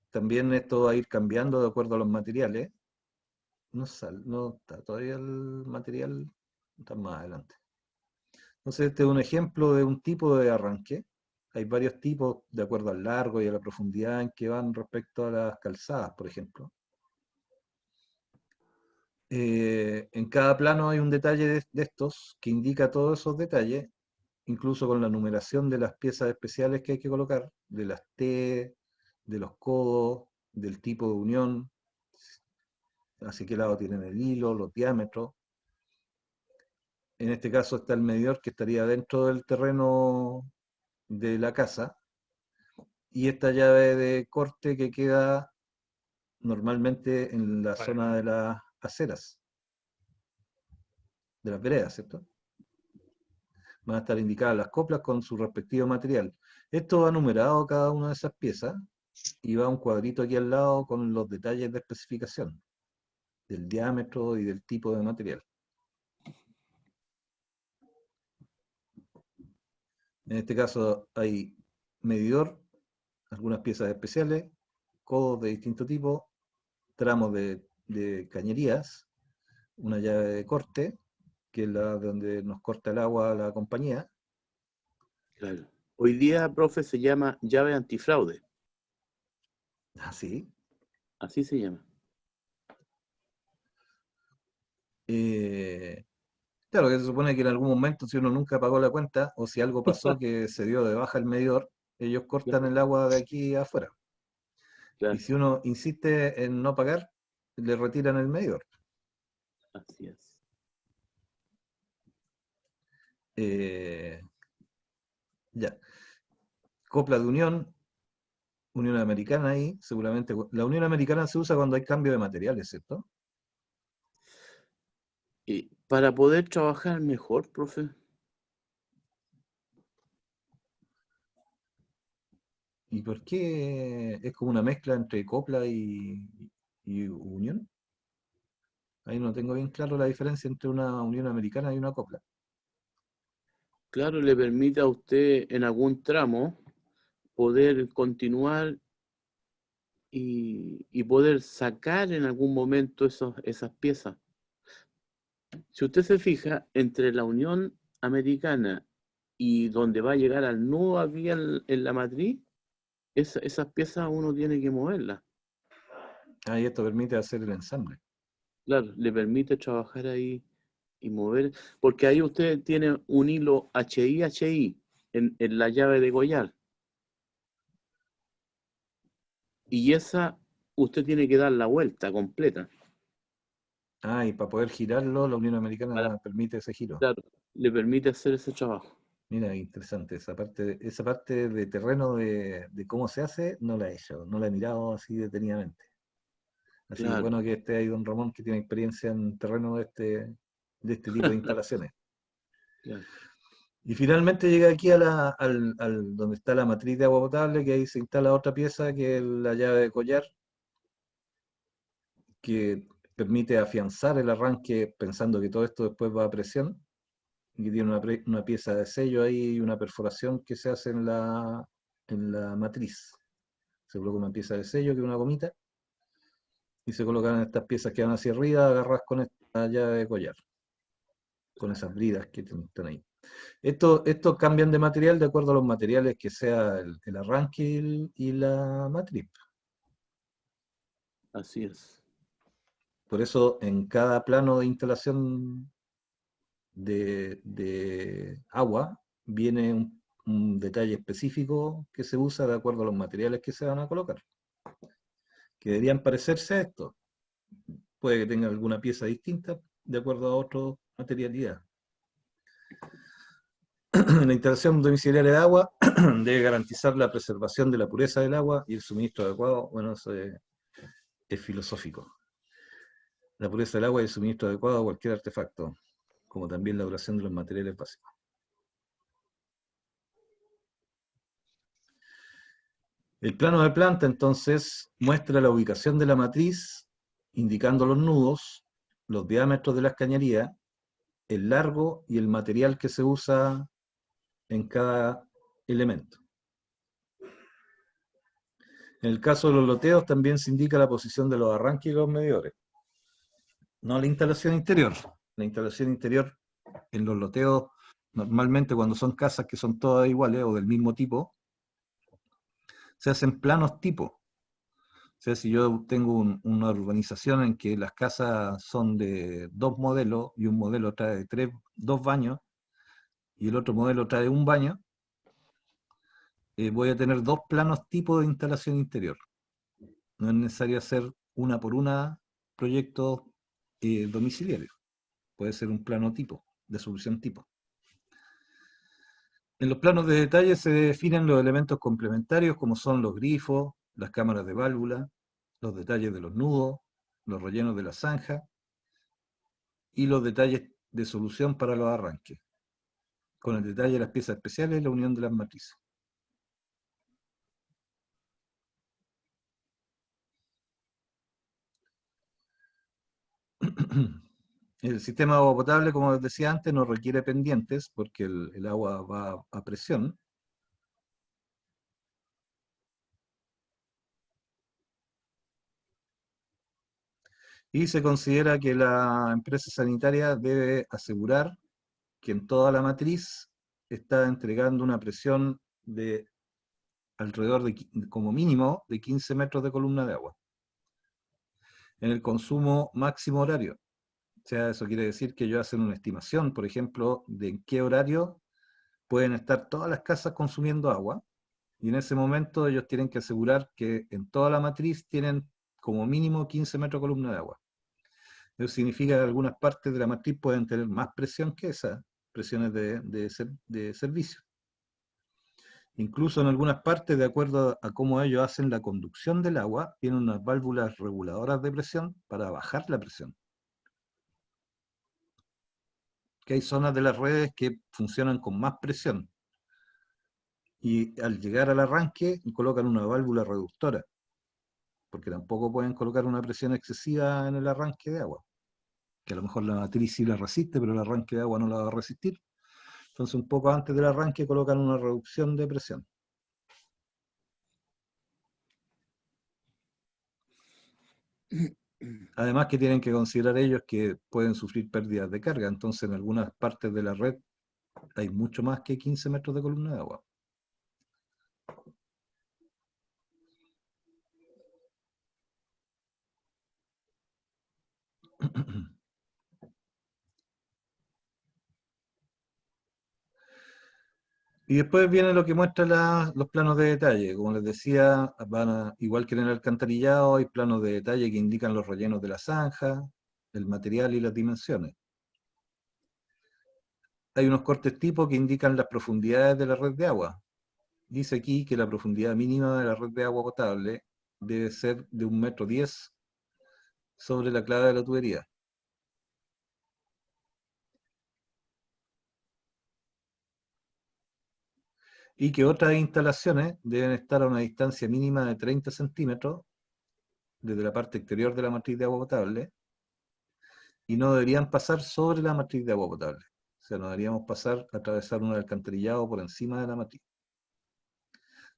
También esto va a ir cambiando de acuerdo a los materiales. No está todavía el material, está más adelante. Entonces este es un ejemplo de un tipo de arranque. Hay varios tipos de acuerdo al largo y a la profundidad en que van respecto a las calzadas, por ejemplo. En cada plano hay un detalle de estos que indica todos esos detalles, incluso con la numeración de las piezas especiales que hay que colocar, de las T, de los codos, del tipo de unión, así que lado tienen el hilo, los diámetros. En este caso está el medidor que estaría dentro del terreno de la casa, y esta llave de corte que queda normalmente en la zona de las aceras, de las veredas, ¿cierto? Van a estar indicadas las coplas con su respectivo material. Esto va numerado cada una de esas piezas y va un cuadrito aquí al lado con los detalles de especificación del diámetro y del tipo de material. En este caso hay medidor, algunas piezas especiales, codos de distinto tipo, tramos de cañerías, una llave de corte, que es la donde nos corta el agua a la compañía. Claro. Hoy día, profe, se llama llave antifraude. Así. Así se llama. Claro, que se supone que en algún momento, si uno nunca pagó la cuenta, o si algo pasó que se dio de baja el medidor, ellos cortan el agua de aquí afuera. Claro, Y si uno insiste en no pagar, le retiran el medidor. así es. Ya. Copla de Unión Americana ahí, seguramente. La Unión Americana se usa cuando hay cambio de materiales, ¿cierto? Y para poder trabajar mejor, profe, ¿Y por qué es como una mezcla entre copla y unión? Ahí no tengo bien claro la diferencia entre una unión americana y una copla. claro, le permite a usted en algún tramo poder continuar y poder sacar en algún momento esas piezas. Si usted se fija, entre la Unión Americana y donde va a llegar al nudo aquí en la matriz, esas piezas uno tiene que moverlas. Ah, y esto permite hacer el ensamble. Claro, le permite trabajar ahí y mover, porque ahí usted tiene un hilo HI en la llave de collar. Y esa usted tiene que dar la vuelta completa. Ah, y para poder girarlo, la Unión Para, Americana permite ese giro. claro, le permite hacer ese trabajo. Mira, interesante. Esa parte de terreno de cómo se hace, no la he hecho, no la he mirado así detenidamente. Así que Claro, bueno que esté ahí don Ramón, que tiene experiencia en terreno de este tipo de instalaciones. claro. Y finalmente llega aquí donde está la matriz de agua potable, que ahí se instala otra pieza, que es la llave de collar, que permite afianzar el arranque pensando que todo esto después va a presión, y que tiene una pieza de sello ahí y una perforación que se hace en la matriz. Se coloca una pieza de sello, que es una gomita, y se colocan estas piezas que van hacia arriba, agarradas con esta llave de collar, con esas bridas que están ahí. Estos cambian de material de acuerdo a los materiales que sea el arranque y la matriz. Así es. Por eso en cada plano de instalación de agua viene un detalle específico que se usa de acuerdo a los materiales que se van a colocar, que deberían parecerse a esto. Puede que tenga alguna pieza distinta de acuerdo a otra materialidad. La instalación domiciliaria de agua debe garantizar la preservación de la pureza del agua y el suministro adecuado. Bueno, eso es filosófico. La pureza del agua y el suministro adecuado a cualquier artefacto, como también la duración de los materiales básicos. El plano de planta, entonces, muestra la ubicación de la matriz, indicando los nudos, los diámetros de las cañerías, el largo y el material que se usa en cada elemento. En el caso de los loteos también se indica la posición de los arranques y los medidores. No la instalación interior. La instalación interior en los loteos, normalmente cuando son casas que son todas iguales o del mismo tipo, se hacen planos tipo. O sea, si yo tengo una urbanización en que las casas son de dos modelos y un modelo trae dos baños y el otro modelo trae un baño, voy a tener dos planos tipo de instalación interior. No es necesario hacer una por una proyectos domiciliarios. Puede ser un plano tipo, de solución tipo. En los planos de detalle se definen los elementos complementarios como son los grifos, las cámaras de válvula, los detalles de los nudos, los rellenos de la zanja y los detalles de solución para los arranques, con el detalle de las piezas especiales y la unión de las matrices. El sistema de agua potable, como les decía antes, no requiere pendientes porque el agua va a presión. Y se considera que la empresa sanitaria debe asegurar que en toda la matriz está entregando una presión de alrededor como mínimo, de 15 metros de columna de agua en el consumo máximo horario. O sea, eso quiere decir que ellos hacen una estimación, por ejemplo, de en qué horario pueden estar todas las casas consumiendo agua, y en ese momento ellos tienen que asegurar que en toda la matriz tienen como mínimo 15 metros de columna de agua. Eso significa que algunas partes de la matriz pueden tener más presión que esas presiones de servicio. Incluso en algunas partes, de acuerdo a cómo ellos hacen la conducción del agua, tienen unas válvulas reguladoras de presión para bajar la presión. Que hay zonas de las redes que funcionan con más presión y al llegar al arranque colocan una válvula reductora, porque tampoco pueden colocar una presión excesiva en el arranque de agua, que a lo mejor la matriz sí la resiste, pero el arranque de agua no la va a resistir. Entonces un poco antes del arranque colocan una reducción de presión. Además que tienen que considerar ellos que pueden sufrir pérdidas de carga, entonces en algunas partes de la red hay mucho más que 15 metros de columna de agua. Y después viene lo que muestra los planos de detalle. Como les decía, igual que en el alcantarillado, hay planos de detalle que indican los rellenos de la zanja, el material y las dimensiones. hay unos cortes tipo que indican las profundidades de la red de agua. Dice aquí que la profundidad mínima de la red de agua potable debe ser de 1,10 m sobre la clave de la tubería. Y que otras instalaciones deben estar a una distancia mínima de 30 centímetros desde la parte exterior de la matriz de agua potable y no deberían pasar sobre la matriz de agua potable. O sea, no deberíamos atravesar un alcantarillado por encima de la matriz.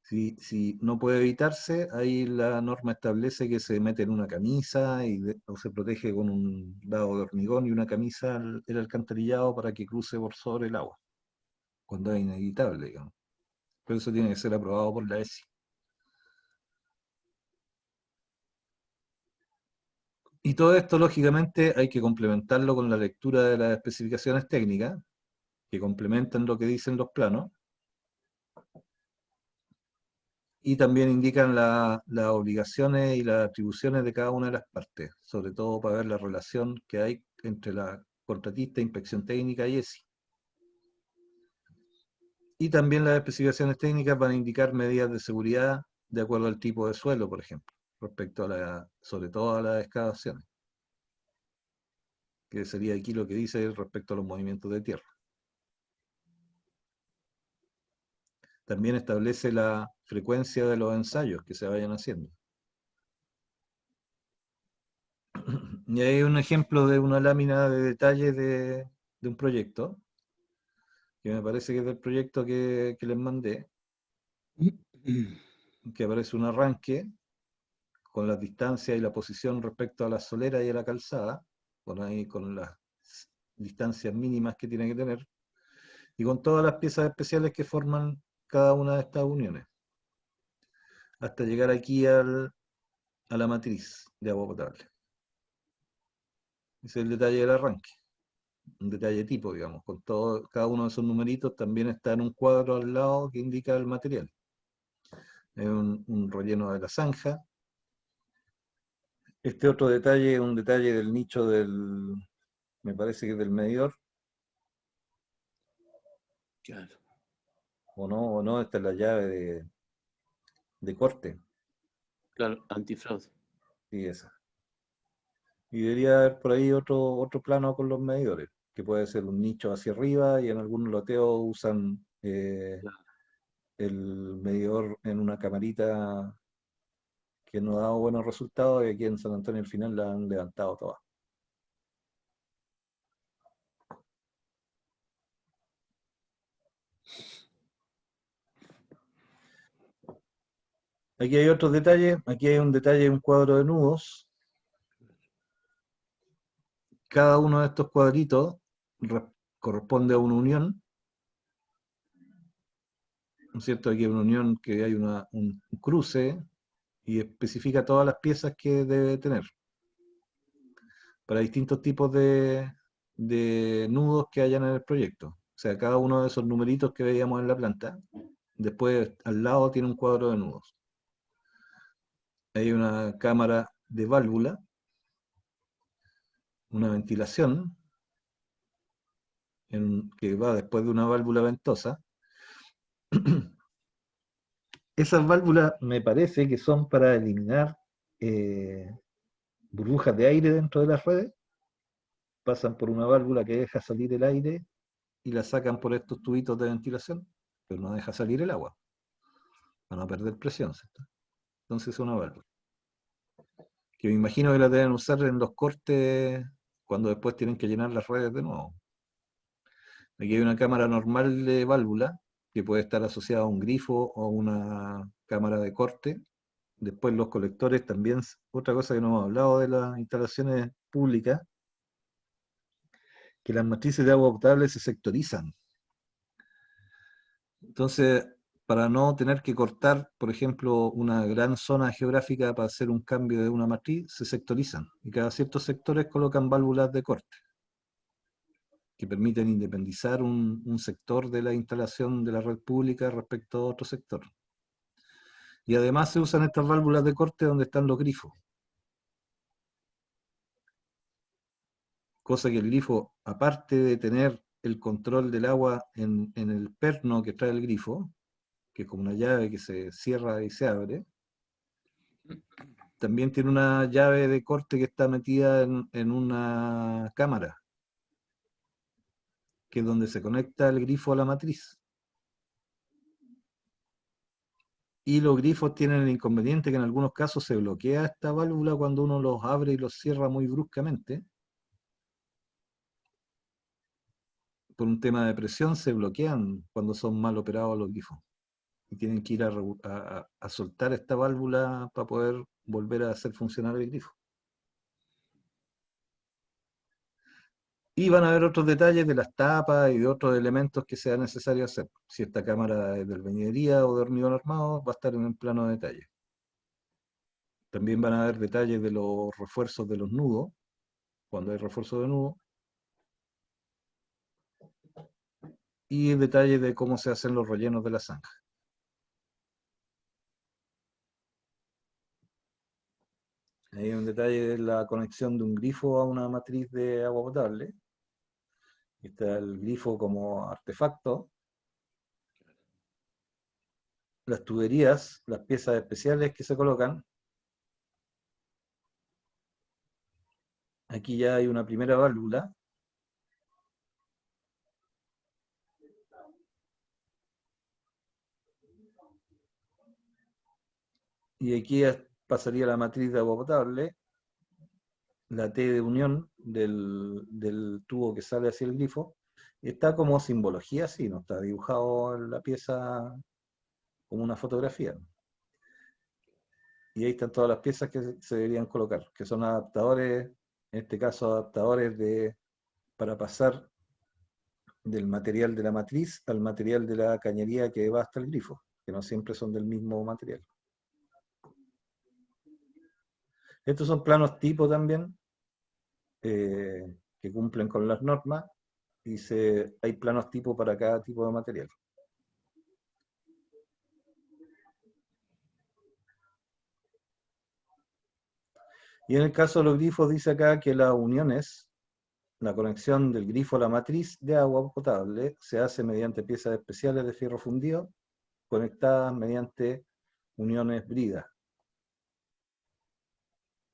Si no puede evitarse, ahí la norma establece que se mete en una camisa o se protege con un dado de hormigón y una camisa el alcantarillado para que cruce por sobre el agua, cuando es inevitable, digamos. Pero eso tiene que ser aprobado por la ESI. Y todo esto, lógicamente, hay que complementarlo con la lectura de las especificaciones técnicas, que complementan lo que dicen los planos, y también indican las obligaciones y las atribuciones de cada una de las partes, sobre todo para ver la relación que hay entre la contratista, inspección técnica y ESI. Y también las especificaciones técnicas van a indicar medidas de seguridad de acuerdo al tipo de suelo, por ejemplo, respecto sobre todo a las excavaciones, que sería aquí lo que dice respecto a los movimientos de tierra. También establece la frecuencia de los ensayos que se vayan haciendo. Y hay un ejemplo de una lámina de detalle de un proyecto, que me parece que es del proyecto que les mandé, que aparece un arranque con las distancias y la posición respecto a la solera y a la calzada, con las distancias mínimas que tiene que tener, y con todas las piezas especiales que forman cada una de estas uniones, hasta llegar aquí a la matriz de agua potable. Ese es el detalle del arranque, un detalle tipo, digamos, con cada uno de esos numeritos también está en un cuadro al lado que indica el material. Es un relleno de la zanja. Este otro detalle es un detalle del nicho me parece que es del medidor. Claro. O no, esta es la llave de corte. Claro, antifraude. Sí, esa. Y debería haber por ahí otro plano con los medidores, que puede ser un nicho hacia arriba y en algunos loteos usan Claro. el medidor en una camarita que no ha dado buenos resultados y aquí en San Antonio al final la han levantado toda. Aquí hay otros detalles, aquí hay un detalle, un cuadro de nudos. Cada uno de estos cuadritos corresponde a una unión, ¿no es cierto? Aquí hay una unión que hay un cruce y especifica todas las piezas que debe tener para distintos tipos de nudos que hayan en el proyecto. O sea, cada uno de esos numeritos que veíamos en la planta, después al lado tiene un cuadro de nudos. Hay una cámara de válvula, una ventilación, que va después de una válvula ventosa. Esas válvulas me parece que son para eliminar burbujas de aire dentro de las redes, pasan por una válvula que deja salir el aire y la sacan por estos tubitos de ventilación, pero no deja salir el agua, para no perder presión, ¿cierto? Entonces es una válvula, que me imagino que la deben usar en los cortes cuando después tienen que llenar las redes de nuevo. Aquí hay una cámara normal de válvula, que puede estar asociada a un grifo o una cámara de corte. Después los colectores también, otra cosa que no hemos hablado de las instalaciones públicas, que las matrices de agua potable se sectorizan. Entonces, para no tener que cortar, por ejemplo, una gran zona geográfica para hacer un cambio de una matriz, se sectorizan. Y cada ciertos sectores colocan válvulas de corte, que permiten independizar un sector de la instalación de la red pública respecto a otro sector. Y además se usan estas válvulas de corte donde están los grifos. Cosa que el grifo, aparte de tener el control del agua en el perno que trae el grifo, que es como una llave que se cierra y se abre. También tiene una llave de corte que está metida en una cámara, que es donde se conecta el grifo a la matriz. Y los grifos tienen el inconveniente que en algunos casos se bloquea esta válvula cuando uno los abre y los cierra muy bruscamente. Por un tema de presión se bloquean cuando son mal operados los grifos. Y tienen que ir a soltar esta válvula para poder volver a hacer funcionar el grifo. Y van a haber otros detalles de las tapas y de otros elementos que sea necesario hacer. Si esta cámara es de albañilería o de hormigón armado, va a estar en el plano de detalle. También van a haber detalles de los refuerzos de los nudos, cuando hay refuerzo de nudo, y detalles de cómo se hacen los rellenos de la zanja. Ahí hay un detalle de la conexión de un grifo a una matriz de agua potable. Está el grifo como artefacto. Las tuberías, las piezas especiales que se colocan. Aquí ya hay una primera válvula. Y aquí pasaría la matriz de agua potable, la T de unión del tubo que sale hacia el grifo. Está como simbología, sí, no está dibujado en la pieza como una fotografía. Y ahí están todas las piezas que se deberían colocar, que son adaptadores, en este caso adaptadores para pasar del material de la matriz al material de la cañería que va hasta el grifo, que no siempre son del mismo material. Estos son planos tipo también, que cumplen con las normas, y hay planos tipo para cada tipo de material. Y en el caso de los grifos dice acá que las uniones, la conexión del grifo a la matriz de agua potable se hace mediante piezas especiales de fierro fundido conectadas mediante uniones bridas.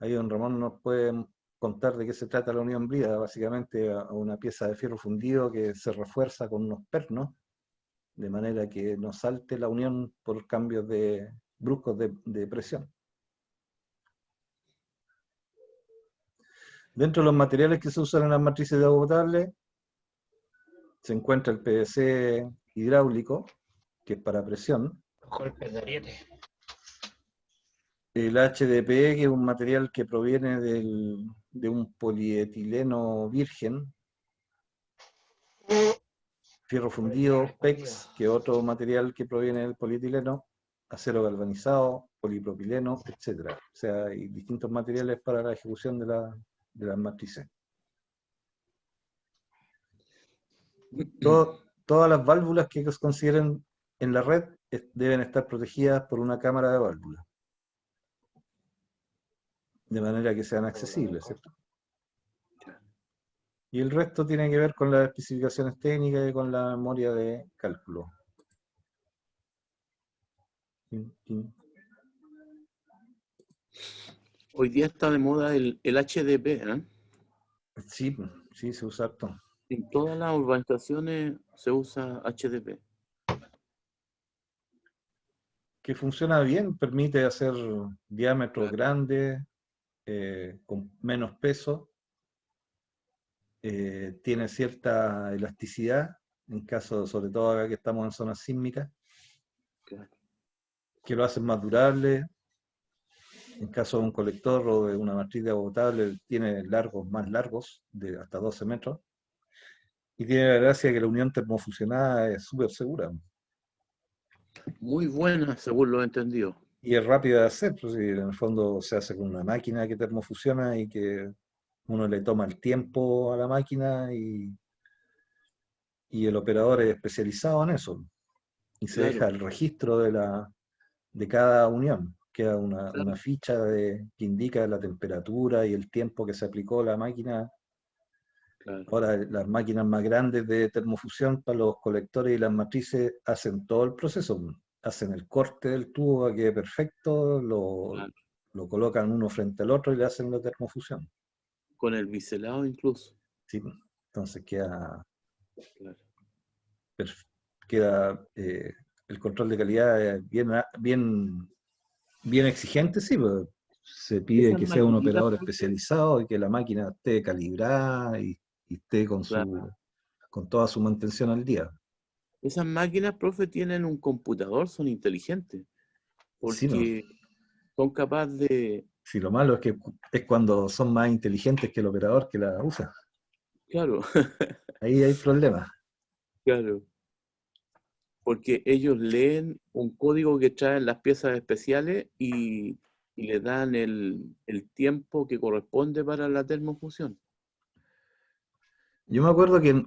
Ahí don Ramón nos puede contar de qué se trata la unión brida, básicamente una pieza de fierro fundido que se refuerza con unos pernos, de manera que no salte la unión por cambios bruscos de presión. Dentro de los materiales que se usan en las matrices de agua potable, se encuentra el PVC hidráulico, que es para presión. Golpes de ariete. El HDPE, que es un material que proviene de un polietileno virgen. Fierro fundido, PEX, que es otro material que proviene del polietileno. Acero galvanizado, polipropileno, etc. O sea, hay distintos materiales para la ejecución de las matrices. Todas las válvulas que se consideren en la red deben estar protegidas por una cámara de válvulas, de manera que sean accesibles, ¿cierto? Y el resto tiene que ver con las especificaciones técnicas y con la memoria de cálculo. Hoy día está de moda el HDP, ¿eh? Sí, sí, se usa harto. En todas las urbanizaciones se usa HDP. Que funciona bien, permite hacer diámetros grandes, con menos peso, tiene cierta elasticidad, en caso, sobre todo acá que estamos en zonas sísmicas, Claro. que lo hacen más durable. En caso de un colector o de una matriz de agua potable, tiene más largos, de hasta 12 metros, y tiene la gracia que la unión termofusionada es súper segura. Muy buena, según lo he entendido. Y es rápida de hacer, pues, en el fondo se hace con una máquina que termofusiona y que uno le toma el tiempo a la máquina y el operador es especializado en eso. Y se Claro. deja el registro de cada unión. Queda una ficha que indica la temperatura y el tiempo que se aplicó la máquina Claro. Ahora las máquinas más grandes de termofusión para los colectores y las matrices hacen todo el proceso. Hacen el corte del tubo a que quede perfecto, Claro. lo colocan uno frente al otro y le hacen la termofusión. Con el biselado incluso. ¿Sí? Entonces queda, Claro. perf- queda el control de calidad bien exigente, sí, pues, se pide Esas que sea un maquinitas, operador profe, especializado y que la máquina esté calibrada y esté claro. con toda su mantención al día. Esas máquinas, profe, tienen un computador, son inteligentes, Sí, no. porque son capaces de, Sí, lo malo es que es cuando son más inteligentes que el operador que la usa. claro, Ahí hay problemas. claro, porque ellos leen un código que traen las piezas especiales y le dan el tiempo que corresponde para la termofusión. Yo me acuerdo que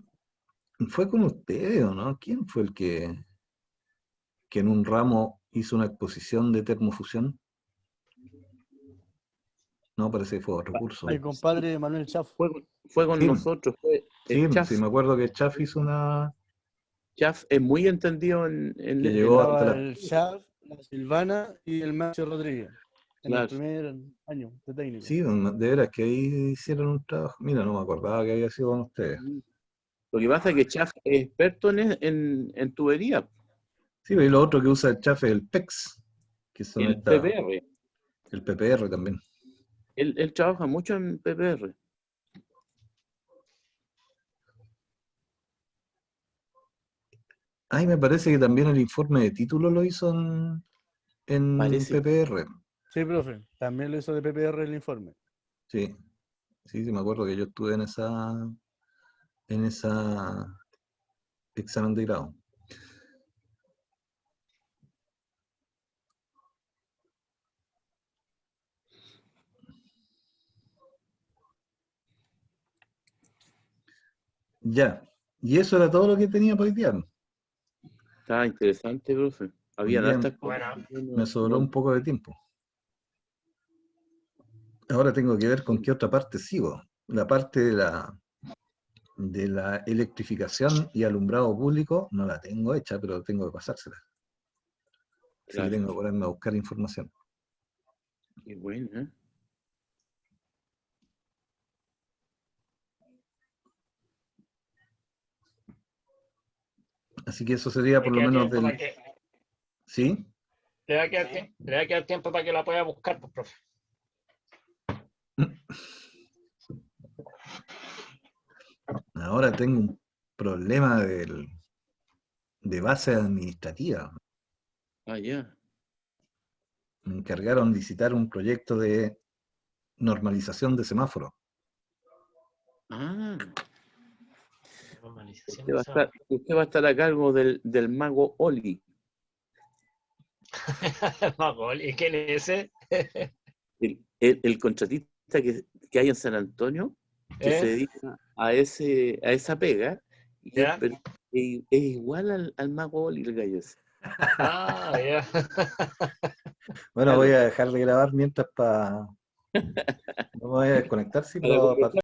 fue con ustedes, ¿o no? ¿Quién fue el que en un ramo hizo una exposición de termofusión? No, parece que fue otro curso. El compadre Manuel Chaf. Fue con Sí, nosotros, fue sí, el sí, Chaf. me acuerdo que Chaff hizo una Chaf es muy entendido que en llegó la hasta Estaba la... el Chaf, la Silvana y el Macho Rodríguez en el claro. primer año de técnico. Sí, de veras que ahí hicieron un trabajo. Mira, no me acordaba que había sido con ustedes. Lo que pasa es que Chaf es experto en tubería, Sí, y lo otro que usa el Chaff es el PEX, que son el PPR. el PPR también. Él trabaja mucho en PPR. Ay, me parece que también el informe de título lo hizo en Parece. PPR. Sí, profe. También lo hizo de PPR el informe. Sí, sí, sí, me acuerdo que yo estuve en esa examen de grado. Ya, y eso era todo lo que tenía para hoy día. Estaba interesante, profe. Hoy Habían día hartas cosas. Bueno, que me sobró un poco de tiempo. Ahora tengo que ver con qué otra parte sigo. La parte de la electrificación y alumbrado público no la tengo hecha, pero tengo que pasársela. Así que Claro. tengo que ponerme a buscar información. Qué bueno, ¿eh? Así que eso sería le por lo queda menos tiempo del... para que, ¿Sí? le va a quedar tiempo para que la pueda buscar, pues, profe. Ahora tengo un problema de base administrativa. Ah, ya. Me encargaron licitar un proyecto de normalización de semáforos. Ah, Normalización de esa. usted va a estar a cargo del mago Oli. Magol, ¿y quién es ese? El contratista que hay en San Antonio, que se ¿Eh? dedica a esa pega, y ¿Ya? es igual al mago Oli, el gallo ese. Ah, ya. Bueno, Claro. voy a dejar de grabar mientras para... No me voy a desconectar, sí, Para pero para